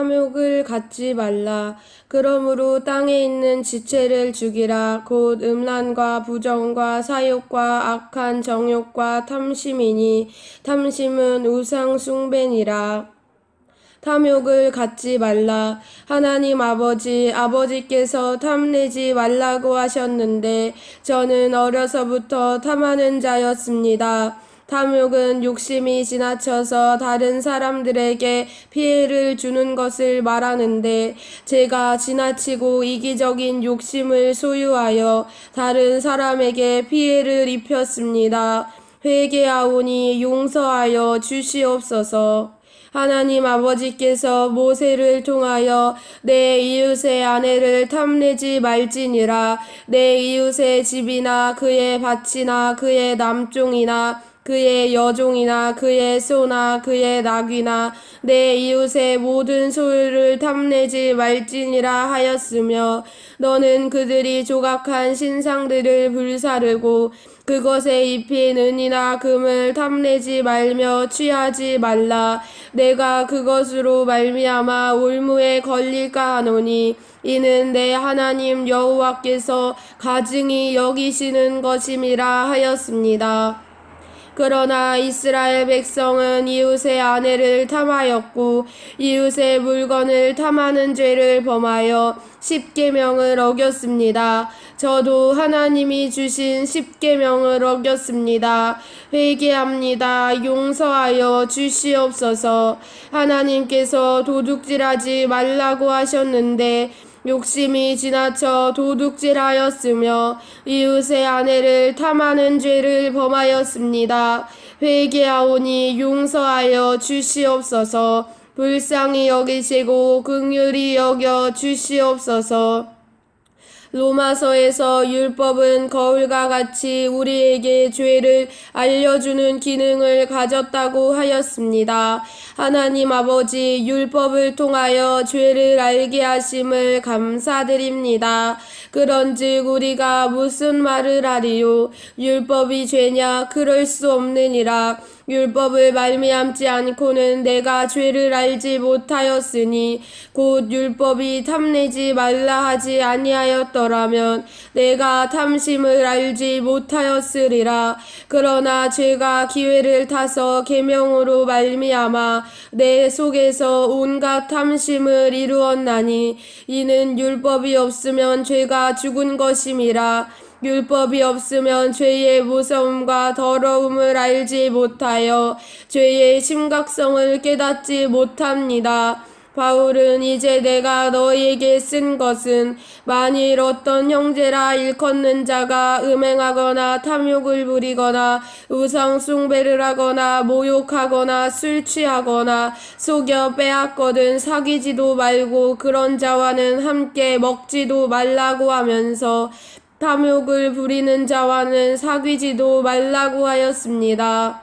탐욕을 갖지 말라. 그러므로 땅에 있는 지체를 죽이라. 곧 음란과 부정과 사욕과 악한 정욕과 탐심이니 탐심은 우상 숭배니라. 탐욕을 갖지 말라. 하나님 아버지께서 탐내지 말라고 하셨는데 저는 어려서부터 탐하는 자였습니다. 탐욕은 욕심이 지나쳐서 다른 사람들에게 피해를 주는 것을 말하는데 제가 지나치고 이기적인 욕심을 소유하여 다른 사람에게 피해를 입혔습니다. 회개하오니 용서하여 주시옵소서. 하나님 아버지께서 모세를 통하여 내 이웃의 아내를 탐내지 말지니라. 내 이웃의 집이나 그의 밭이나 그의 남종이나 그의 여종이나 그의 소나 그의 낙이나 내 이웃의 모든 소유를 탐내지 말지니라 하였으며 너는 그들이 조각한 신상들을 불사르고 그것에 입힌 은이나 금을 탐내지 말며 취하지 말라. 내가 그것으로 말미암아 올무에 걸릴까 하노니 이는 내 하나님 여호와께서 가증히 여기시는 것임이라 하였습니다. 그러나 이스라엘 백성은 이웃의 아내를 탐하였고 이웃의 물건을 탐하는 죄를 범하여 십계명을 어겼습니다. 저도 하나님이 주신 십계명을 어겼습니다. 회개합니다. 용서하여 주시옵소서. 하나님께서 도둑질하지 말라고 하셨는데 욕심이 지나쳐 도둑질하였으며 이웃의 아내를 탐하는 죄를 범하였습니다. 회개하오니 용서하여 주시옵소서. 불쌍히 여기시고 긍휼히 여겨 주시옵소서. 로마서에서 율법은 거울과 같이 우리에게 죄를 알려주는 기능을 가졌다고 하였습니다. 하나님 아버지 율법을 통하여 죄를 알게 하심을 감사드립니다. 그런즉 우리가 무슨 말을 하리요? 율법이 죄냐? 그럴 수 없느니라. 율법을 말미암지 않고는 내가 죄를 알지 못하였으니 곧 율법이 탐내지 말라 하지 아니하였더라면 내가 탐심을 알지 못하였으리라. 그러나 죄가 기회를 타서 계명으로 말미암아 내 속에서 온갖 탐심을 이루었나니 이는 율법이 없으면 죄가 죽은 것임이라. 율법이 없으면 죄의 무서움과 더러움을 알지 못하여 죄의 심각성을 깨닫지 못합니다. 바울은 이제 내가 너희에게 쓴 것은 만일 어떤 형제라 일컫는 자가 음행하거나 탐욕을 부리거나 우상 숭배를 하거나 모욕하거나 술 취하거나 속여 빼앗거든 사귀지도 말고 그런 자와는 함께 먹지도 말라고 하면서 탐욕을 부리는 자와는 사귀지도 말라고 하였습니다.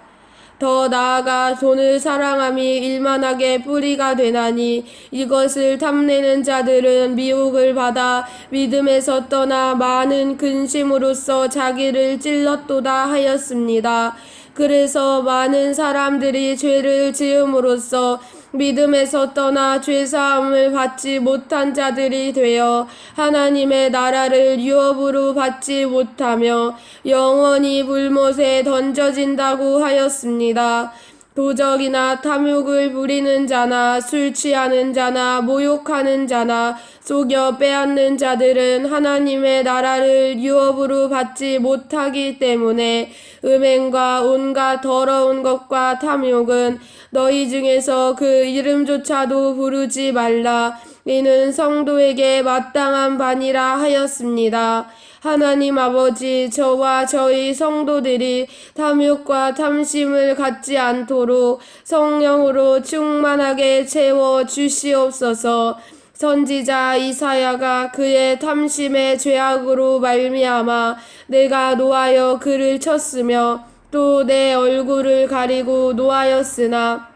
더 나아가 돈을 사랑함이 일만하게 뿌리가 되나니 이것을 탐내는 자들은 미혹을 받아 믿음에서 떠나 많은 근심으로써 자기를 찔렀도다 하였습니다. 그래서 많은 사람들이 죄를 지음으로써 믿음에서 떠나 죄사함을 받지 못한 자들이 되어 하나님의 나라를 유업으로 받지 못하며 영원히 불못에 던져진다고 하였습니다. 도적이나 탐욕을 부리는 자나 술 취하는 자나 모욕하는 자나 속여 빼앗는 자들은 하나님의 나라를 유업으로 받지 못하기 때문에 음행과 온갖 더러운 것과 탐욕은 너희 중에서 그 이름조차도 부르지 말라. 이는 성도에게 마땅한 바니라 하였습니다. 하나님 아버지, 저와 저희 성도들이 탐욕과 탐심을 갖지 않도록 성령으로 충만하게 채워 주시옵소서. 선지자 이사야가 그의 탐심의 죄악으로 말미암아 내가 노하여 그를 쳤으며 또 내 얼굴을 가리고 노하였으나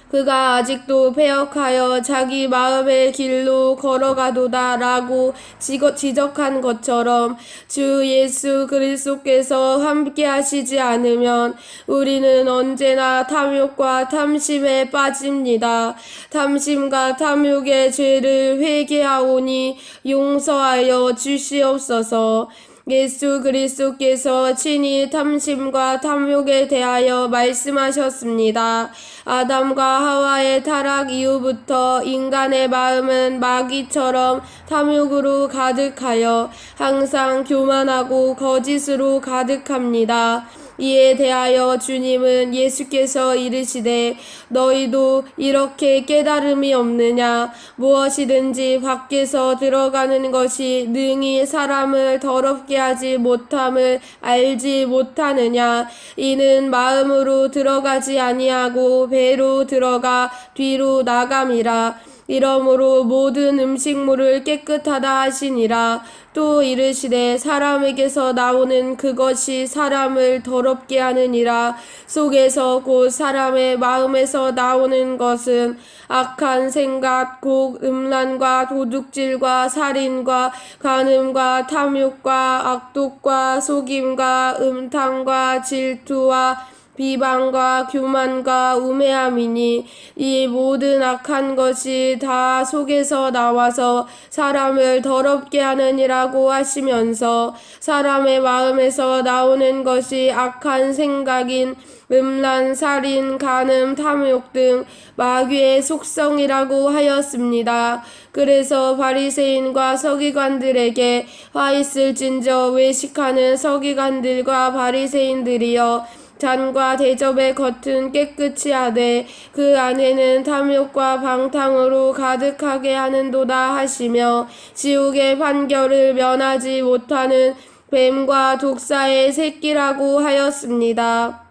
그가 아직도 패역하여 자기 마음의 길로 걸어가도다 라고 지적한 것처럼 주 예수 그리스도께서 함께 하시지 않으면 우리는 언제나 탐욕과 탐심에 빠집니다. 탐심과 탐욕의 죄를 회개하오니 용서하여 주시옵소서. 예수 그리스도께서 친히 탐심과 탐욕에 대하여 말씀하셨습니다. 아담과 하와의 타락 이후부터 인간의 마음은 마귀처럼 탐욕으로 가득하여 항상 교만하고 거짓으로 가득합니다. 이에 대하여 주님은 예수께서 이르시되 너희도 이렇게 깨달음이 없느냐? 무엇이든지 밖에서 들어가는 것이 능히 사람을 더럽게 하지 못함을 알지 못하느냐? 이는 마음으로 들어가지 아니하고 배로 들어가 뒤로 나감이라. 이러므로 모든 음식물을 깨끗하다 하시니라. 또 이르시되 사람에게서 나오는 그것이 사람을 더럽게 하느니라. 속에서 곧 사람의 마음에서 나오는 것은 악한 생각, 곧 음란과 도둑질과 살인과 간음과 탐욕과 악독과 속임과 음탕과 질투와 비방과 교만과 우매함이니 이 모든 악한 것이 다 속에서 나와서 사람을 더럽게 하느니라고 하시면서 사람의 마음에서 나오는 것이 악한 생각인 음란, 살인, 간음, 탐욕 등 마귀의 속성이라고 하였습니다. 그래서 바리새인과 서기관들에게 화 있을진저 외식하는 서기관들과 바리새인들이여 잔과 대접의 겉은 깨끗이 하되 그 안에는 탐욕과 방탕으로 가득하게 하는도다 하시며 지옥의 판결을 면하지 못하는 뱀과 독사의 새끼라고 하였습니다.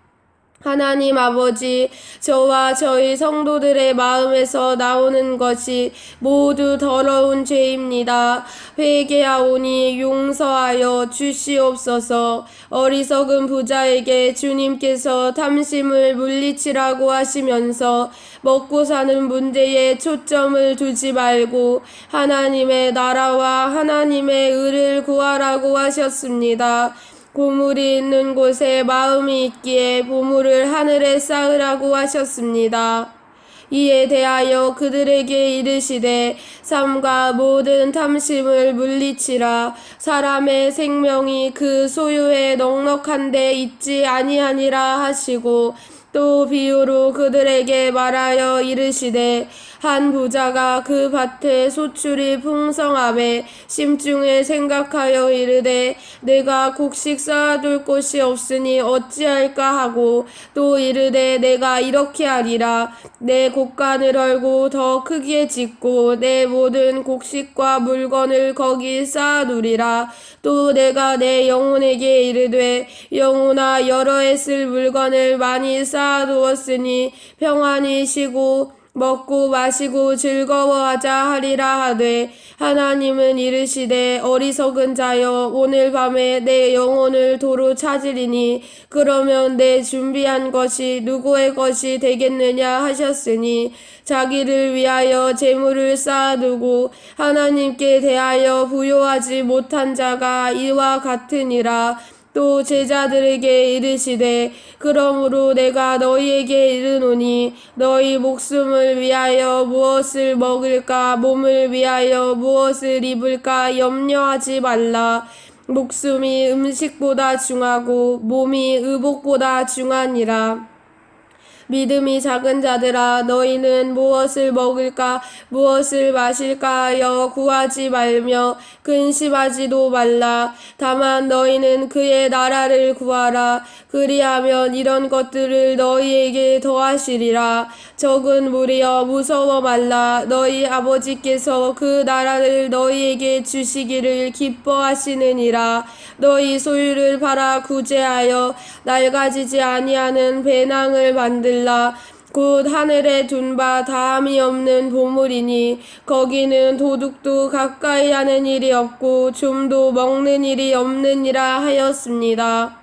하나님 아버지, 저와 저희 성도들의 마음에서 나오는 것이 모두 더러운 죄입니다. 회개하오니 용서하여 주시옵소서. 어리석은 부자에게 주님께서 탐심을 물리치라고 하시면서 먹고 사는 문제에 초점을 두지 말고 하나님의 나라와 하나님의 의를 구하라고 하셨습니다. 보물이 있는 곳에 마음이 있기에 보물을 하늘에 쌓으라고 하셨습니다. 이에 대하여 그들에게 이르시되 삶과 모든 탐심을 물리치라. 사람의 생명이 그 소유에 넉넉한데 있지 아니하니라 하시고 또 비유로 그들에게 말하여 이르시되 한 부자가 그 밭에 소출이 풍성하매 심중에 생각하여 이르되 내가 곡식 쌓아둘 곳이 없으니 어찌할까 하고 또 이르되 내가 이렇게 하리라. 내 곡간을 헐고 더 크게 짓고 내 모든 곡식과 물건을 거기 쌓아두리라. 또 내가 내 영혼에게 이르되 영혼아 여러 해 쓸 물건을 많이 쌓아두었으니 평안히 쉬고 먹고 마시고 즐거워하자 하리라 하되 하나님은 이르시되 어리석은 자여 오늘 밤에 내 영혼을 도로 찾으리니 그러면 내 준비한 것이 누구의 것이 되겠느냐 하셨으니 자기를 위하여 재물을 쌓아두고 하나님께 대하여 부요하지 못한 자가 이와 같으니라. 또 제자들에게 이르시되 그러므로 내가 너희에게 이르노니 너희 목숨을 위하여 무엇을 먹을까 몸을 위하여 무엇을 입을까 염려하지 말라. 목숨이 음식보다 중하고 몸이 의복보다 중하니라. 믿음이 작은 자들아 너희는 무엇을 먹을까 무엇을 마실까 하여 구하지 말며 근심하지도 말라. 다만 너희는 그의 나라를 구하라. 그리하면 이런 것들을 너희에게 더하시리라. 적은 무리여 무서워 말라. 너희 아버지께서 그 나라를 너희에게 주시기를 기뻐하시느니라. 너희 소유를 팔아 구제하여 낡아지지 아니하는 배낭을 만들라. 곧 하늘에 둔 바 다함이 없는 보물이니 거기는 도둑도 가까이 하는 일이 없고 좀도 먹는 일이 없느니라 하였습니다.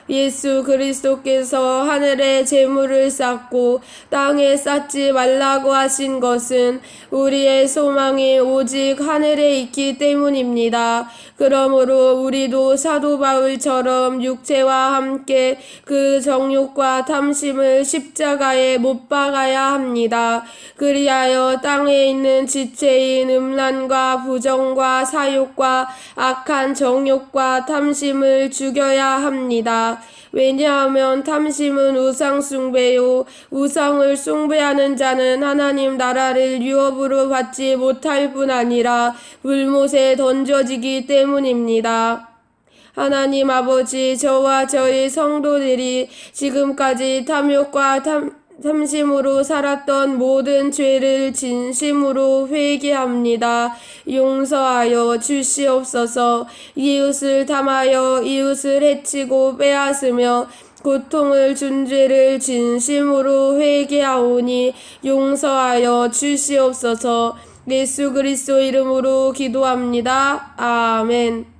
예수 그리스도께서 하늘에 재물을 쌓고 땅에 쌓지 말라고 하신 것은 우리의 소망이 오직 하늘에 있기 때문입니다. 그러므로 우리도 사도 바울처럼 육체와 함께 그 정욕과 탐심을 십자가에 못 박아야 합니다. 그리하여 땅에 있는 지체인 음란과 부정과 사욕과 악한 정욕과 탐심을 죽여야 합니다. 왜냐하면 탐심은 우상 숭배요 우상을 숭배하는 자는 하나님 나라를 유업으로 받지 못할 뿐 아니라 불못에 던져지기 때문입니다. 하나님 아버지, 저와 저희 성도들이 지금까지 탐욕과 탐심으로 살았던 모든 죄를 진심으로 회개합니다. 용서하여 주시옵소서. 이웃을 탐하여 이웃을 해치고 빼앗으며 고통을 준 죄를 진심으로 회개하오니 용서하여 주시옵소서. 예수 그리스도 이름으로 기도합니다. 아멘.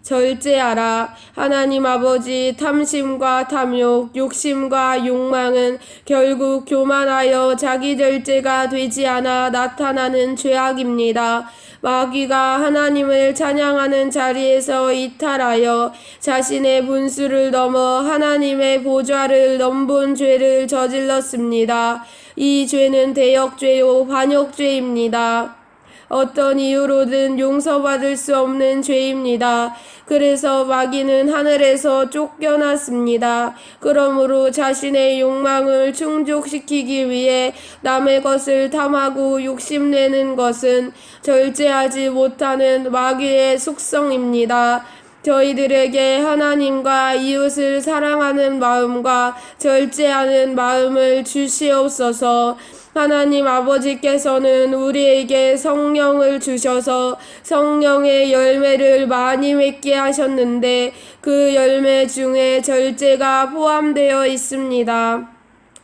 절제하라. 하나님 아버지, 탐심과 탐욕, 욕심과 욕망은 결국 교만하여 자기 절제가 되지 않아 나타나는 죄악입니다. 마귀가 하나님을 찬양하는 자리에서 이탈하여 자신의 분수를 넘어 하나님의 보좌를 넘본 죄를 저질렀습니다. 이 죄는 대역죄요 반역죄입니다. 어떤 이유로든 용서받을 수 없는 죄입니다. 그래서 마귀는 하늘에서 쫓겨났습니다. 그러므로 자신의 욕망을 충족시키기 위해 남의 것을 탐하고 욕심내는 것은 절제하지 못하는 마귀의 속성입니다. 저희들에게 하나님과 이웃을 사랑하는 마음과 절제하는 마음을 주시옵소서. 하나님 아버지께서는 우리에게 성령을 주셔서 성령의 열매를 많이 맺게 하셨는데 그 열매 중에 절제가 포함되어 있습니다.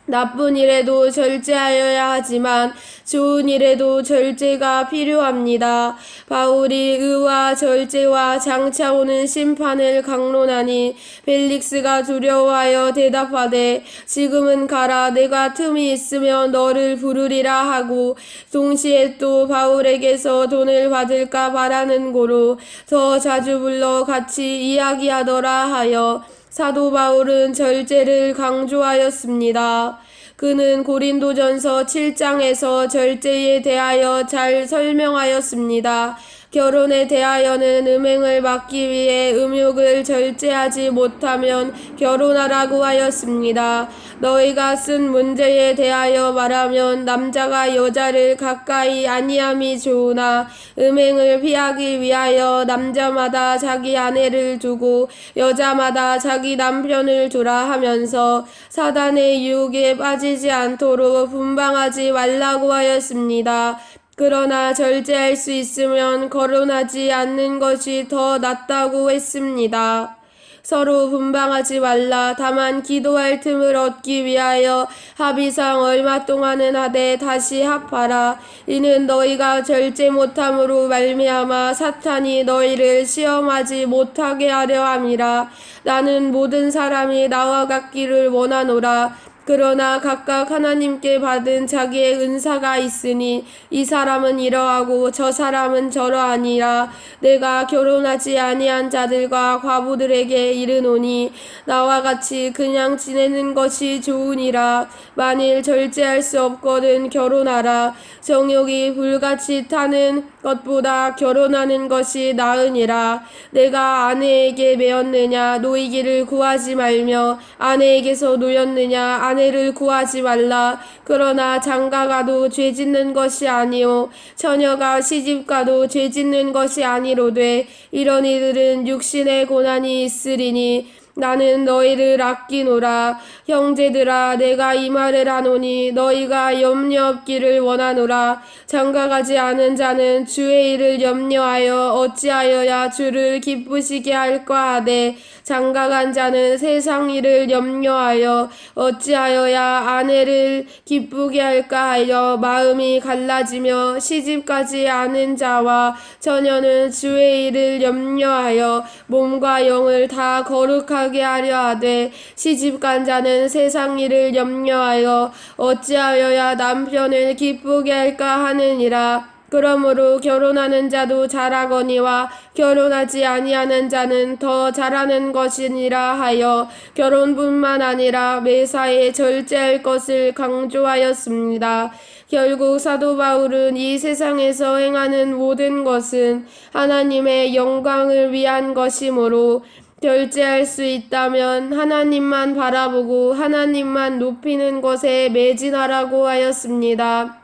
나쁜 일에도 절제하여야 하지만 좋은 일에도 절제가 필요합니다. 바울이 의와 절제와 장차 오는 심판을 강론하니 벨릭스가 두려워하여 대답하되 지금은 가라, 내가 틈이 있으면 너를 부르리라 하고 동시에 또 바울에게서 돈을 받을까 바라는 고로 더 자주 불러 같이 이야기하더라 하여 사도 바울은 절제를 강조하였습니다. 그는 고린도전서 7장에서 절제에 대하여 잘 설명하였습니다. 결혼에 대하여는 음행을 막기 위해 음욕을 절제하지 못하면 결혼하라고 하였습니다. 너희가 쓴 문제에 대하여 말하면 남자가 여자를 가까이 아니함이 좋으나 음행을 피하기 위하여 남자마다 자기 아내를 두고 여자마다 자기 남편을 두라 하면서 사단의 유혹에 빠지지 않도록 분방하지 말라고 하였습니다. 그러나 절제할 수 있으면 거론하지 않는 것이 더 낫다고 했습니다. 서로 분방하지 말라. 다만 기도할 틈을 얻기 위하여 합의상 얼마 동안은 하되 다시 합하라. 이는 너희가 절제 못함으로 말미암아 사탄이 너희를 시험하지 못하게 하려 함이라. 나는 모든 사람이 나와 같기를 원하노라. 그러나 각각 하나님께 받은 자기의 은사가 있으니 이 사람은 이러하고 저 사람은 저러하니라. 내가 결혼하지 아니한 자들과 과부들에게 이르노니 나와 같이 그냥 지내는 것이 좋으니라. 만일 절제할 수 없거든 결혼하라. 정욕이 불같이 타는 것보다 결혼하는 것이 나으니라. 내가 아내에게 매었느냐 노이기를 구하지 말며 아내에게서 노였느냐 아내를 구하지 말라. 그러나 장가가도 죄짓는 것이 아니요 처녀가 시집가도 죄짓는 것이 아니로되 이런 이들은 육신의 고난이 있으리니 나는 너희를 아끼노라. 형제들아, 내가 이 말을 하노니 너희가 염려 없기를 원하노라. 장가가지 않은 자는 주의 일을 염려하여 어찌하여야 주를 기쁘시게 할까 하되 장가간 자는 세상 일을 염려하여 어찌하여야 아내를 기쁘게 할까 하여 마음이 갈라지며 시집가지 않은 자와 처녀는 주의 일을 염려하여 몸과 영을 다 거룩하게 행하게 하려 하되 시집간 자는 세상 일을 염려하여 어찌하여야 남편을 기쁘게 할까 하느니라. 그러므로 결혼하는 자도 잘하거니와 결혼하지 아니하는 자는 더 잘하는 것이니라 하여 결혼뿐만 아니라 매사에 절제할 것을 강조하였습니다. 결국 사도 바울은 이 세상에서 행하는 모든 것은 하나님의 영광을 위한 것이므로 절제할 수 있다면 하나님만 바라보고 하나님만 높이는 것에 매진하라고 하였습니다.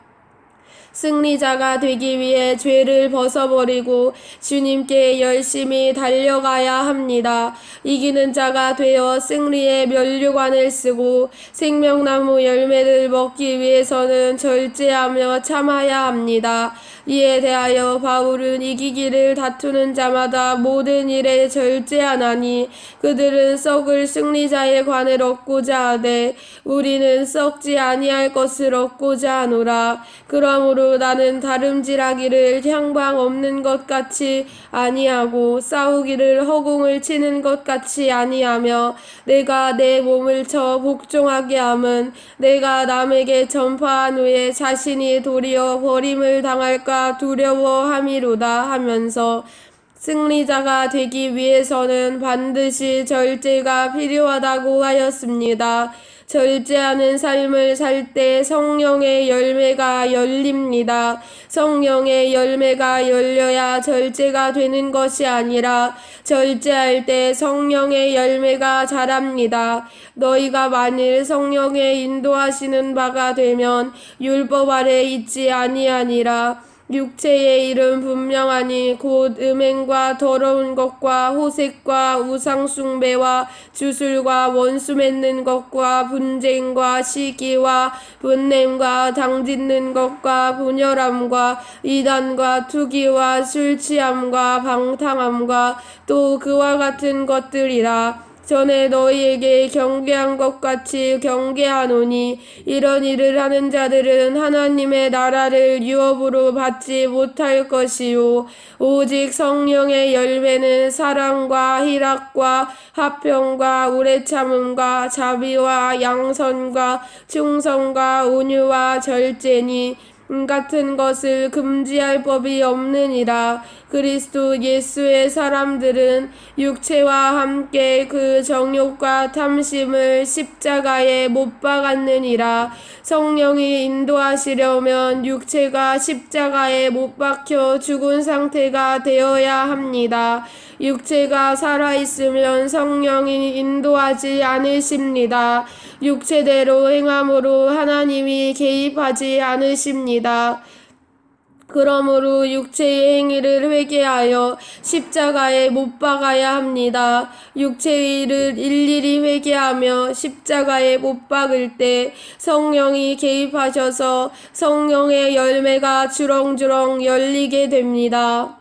승리자가 되기 위해 죄를 벗어버리고 주님께 열심히 달려가야 합니다. 이기는 자가 되어 승리의 면류관을 쓰고 생명나무 열매를 먹기 위해서는 절제하며 참아야 합니다. 이에 대하여 바울은 이기기를 다투는 자마다 모든 일에 절제하나니 그들은 썩을 승리자의 관을 얻고자 하되 우리는 썩지 아니할 것을 얻고자 하노라. 그러므로 나는 다름질하기를 향방 없는 것 같이 아니하고 싸우기를 허공을 치는 것 같이 아니하며 내가 내 몸을 쳐 복종하게 함은 내가 남에게 전파한 후에 자신이 도리어 버림을 당할까 두려워함이로다 하면서 승리자가 되기 위해서는 반드시 절제가 필요하다고 하였습니다. 절제하는 삶을 살 때 성령의 열매가 열립니다. 성령의 열매가 열려야 절제가 되는 것이 아니라 절제할 때 성령의 열매가 자랍니다. 너희가 만일 성령의 인도하시는 바가 되면 율법 아래 있지 아니하니라. 육체의 일은 분명하니 곧 음행과 더러운 것과 호색과 우상숭배와 주술과 원수 맺는 것과 분쟁과 시기와 분냄과 당짓는 것과 분열함과 이단과 투기와 술취함과 방탕함과 또 그와 같은 것들이라. 전에 너희에게 경계한 것 같이 경계하노니 이런 일을 하는 자들은 하나님의 나라를 유업으로 받지 못할 것이요 오직 성령의 열매는 사랑과 희락과 화평과 오래 참음과 자비와 양선과 충성과 온유와 절제니 같은 것을 금지할 법이 없느니라. 그리스도 예수의 사람들은 육체와 함께 그 정욕과 탐심을 십자가에 못 박았느니라. 성령이 인도하시려면 육체가 십자가에 못 박혀 죽은 상태가 되어야 합니다. 육체가 살아있으면 성령이 인도하지 않으십니다. 육체대로 행함으로 하나님이 개입하지 않으십니다. 그러므로 육체의 행위를 회개하여 십자가에 못 박아야 합니다. 육체의 일을 일일이 회개하며 십자가에 못 박을 때 성령이 개입하셔서 성령의 열매가 주렁주렁 열리게 됩니다.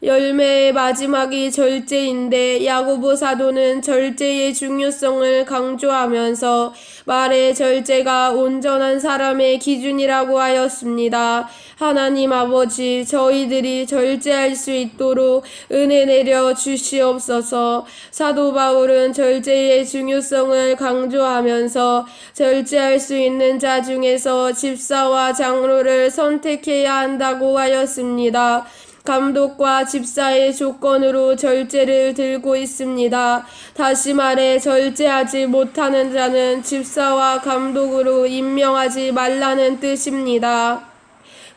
열매의 마지막이 절제인데 야고보 사도는 절제의 중요성을 강조하면서 말의 절제가 온전한 사람의 기준이라고 하였습니다. 하나님 아버지, 저희들이 절제할 수 있도록 은혜 내려 주시옵소서. 사도 바울은 절제의 중요성을 강조하면서 절제할 수 있는 자 중에서 집사와 장로를 선택해야 한다고 하였습니다. 감독과 집사의 조건으로 절제를 들고 있습니다. 다시 말해 절제하지 못하는 자는 집사와 감독으로 임명하지 말라는 뜻입니다.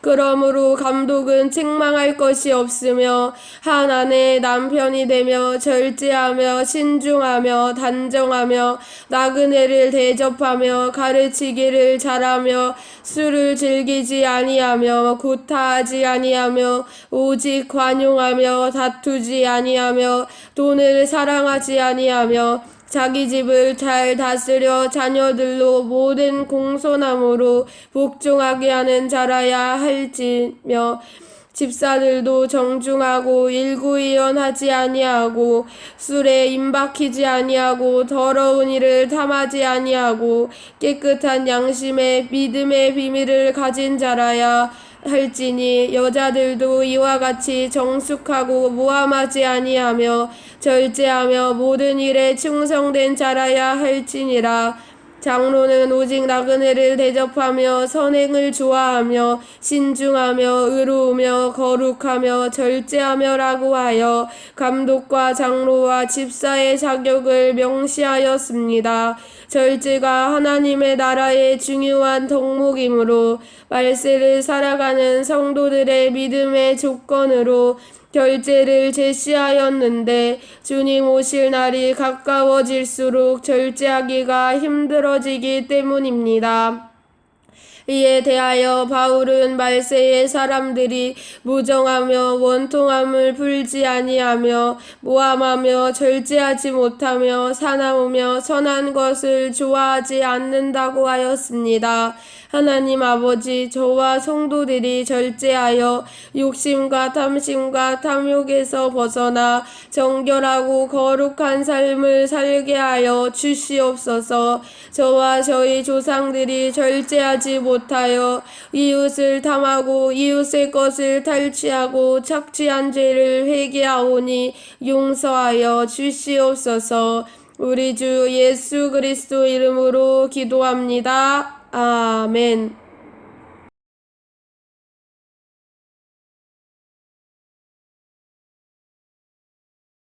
그러므로 감독은 책망할 것이 없으며 한 아내의 남편이 되며 절제하며 신중하며 단정하며 나그네를 대접하며 가르치기를 잘하며 술을 즐기지 아니하며 구타하지 아니하며 오직 관용하며 다투지 아니하며 돈을 사랑하지 아니하며 자기 집을 잘 다스려 자녀들로 모든 공손함으로 복종하게 하는 자라야 할지며 집사들도 정중하고 일구이연하지 아니하고 술에 임박히지 아니하고 더러운 일을 탐하지 아니하고 깨끗한 양심에 믿음의 비밀을 가진 자라야 할지니 여자들도 이와 같이 정숙하고 모함하지 아니하며 절제하며 모든 일에 충성된 자라야 할지니라. 장로는 오직 나그네를 대접하며 선행을 좋아하며 신중하며 의로우며 거룩하며 절제하며라고 하여 감독과 장로와 집사의 자격을 명시하였습니다. 절제가 하나님의 나라의 중요한 덕목이므로 말세를 살아가는 성도들의 믿음의 조건으로 절제를 제시하였는데 주님 오실 날이 가까워질수록 절제하기가 힘들어지기 때문입니다. 이에 대하여 바울은 말세의 사람들이 무정하며 원통함을 풀지 아니하며 모함하며 절제하지 못하며 사나우며 선한 것을 좋아하지 않는다고 하였습니다. 하나님 아버지, 저와 성도들이 절제하여 욕심과 탐심과 탐욕에서 벗어나 정결하고 거룩한 삶을 살게 하여 주시옵소서. 저와 저희 조상들이 절제하지 못하여 이웃을 탐하고 이웃의 것을 탈취하고 착취한 죄를 회개하오니 용서하여 주시옵소서. 우리 주 예수 그리스도 이름으로 기도합니다. 아멘.